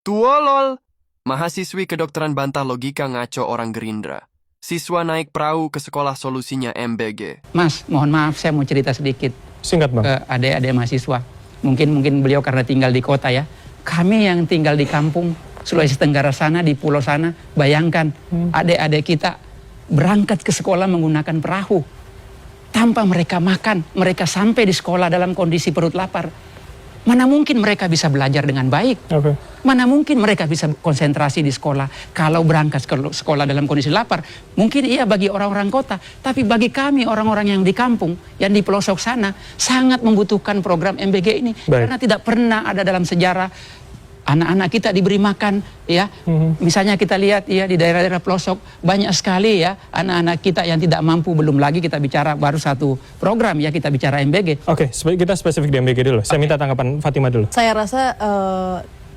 Tuolol! Mahasiswi kedokteran bantah logika ngaco orang Gerindra. Siswa naik perahu ke sekolah solusinya MBG. Mas, mohon maaf saya mau cerita sedikit. Singkat, Bang. Ke adik-adik mahasiswa. Mungkin beliau karena tinggal di kota ya. Kami yang tinggal di kampung Sulawesi Tenggara sana, di pulau sana, bayangkan adik-adik kita berangkat ke sekolah menggunakan perahu. Tanpa mereka makan, mereka sampai di sekolah dalam kondisi perut lapar. Mana mungkin mereka bisa belajar dengan baik? Mana mungkin mereka bisa konsentrasi di sekolah kalau berangkat ke sekolah dalam kondisi lapar? Mungkin iya bagi orang-orang kota, tapi bagi kami orang-orang yang di kampung, yang di pelosok sana, sangat membutuhkan program MBG ini. Karena tidak pernah ada dalam sejarah anak-anak kita diberi makan, ya. Misalnya kita lihat ya di daerah-daerah pelosok banyak sekali ya anak-anak kita yang tidak mampu. Belum lagi kita bicara baru satu program ya, kita bicara MBG. Oke, kita spesifik di MBG dulu. Saya minta tanggapan Fatima dulu. Saya rasa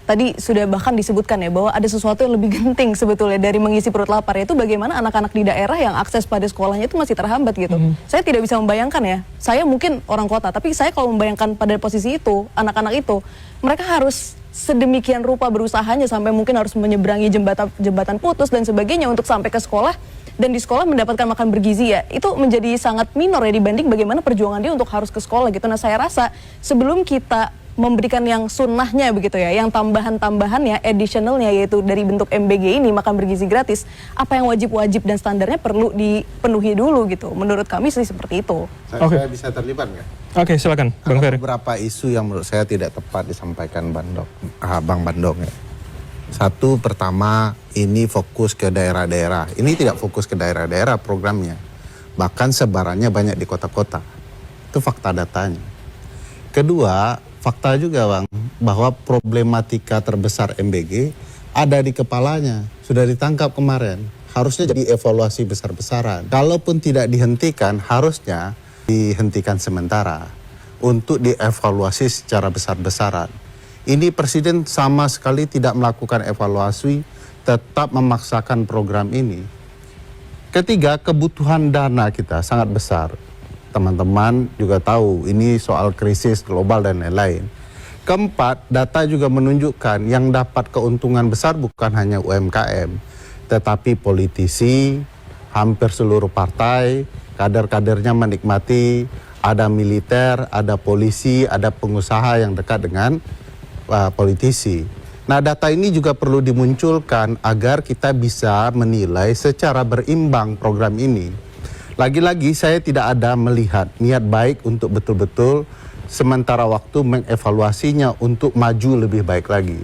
tadi sudah bahkan disebutkan ya bahwa ada sesuatu yang lebih genting sebetulnya dari mengisi perut lapar, yaitu bagaimana anak-anak di daerah yang akses pada sekolahnya itu masih terhambat gitu. Saya tidak bisa membayangkan ya, saya mungkin orang kota, tapi saya kalau membayangkan pada posisi itu, anak-anak itu, mereka harus sedemikian rupa berusahanya sampai mungkin harus menyeberangi jembatan putus dan sebagainya untuk sampai ke sekolah, dan di sekolah mendapatkan makan bergizi ya, itu menjadi sangat minor ya dibanding bagaimana perjuangan dia untuk harus ke sekolah gitu. Nah saya rasa sebelum kita memberikan yang sunnahnya begitu ya, yang tambahan-tambahannya, additionalnya, yaitu dari bentuk MBG ini, makan bergizi gratis, apa yang wajib-wajib dan standarnya perlu dipenuhi dulu gitu. Menurut kami sih seperti itu. Saya bisa terlibat nggak? Oke, silakan Bang Ferry. Beberapa isu yang menurut saya tidak tepat disampaikan Bang Bandong ya. Satu, pertama, ini fokus ke daerah-daerah. Ini tidak fokus ke daerah-daerah programnya. Bahkan sebarannya banyak di kota-kota. Itu fakta datanya. Kedua, fakta juga Bang, bahwa problematika terbesar MBG ada di kepalanya. Sudah ditangkap kemarin. Harusnya jadi evaluasi besar-besaran. Kalaupun tidak dihentikan, harusnya dihentikan sementara untuk dievaluasi secara besar-besaran. Ini Presiden sama sekali tidak melakukan evaluasi, tetap memaksakan program ini. Ketiga, kebutuhan dana kita sangat besar. Teman-teman juga tahu ini soal krisis global dan lain-lain. Keempat, data juga menunjukkan yang dapat keuntungan besar bukan hanya UMKM, tetapi politisi, hampir seluruh partai, kader-kadernya menikmati, ada militer, ada polisi, ada pengusaha yang dekat dengan politisi. Nah, data ini juga perlu dimunculkan agar kita bisa menilai secara berimbang program ini. Lagi-lagi saya tidak ada melihat niat baik untuk betul-betul sementara waktu mengevaluasinya untuk maju lebih baik lagi.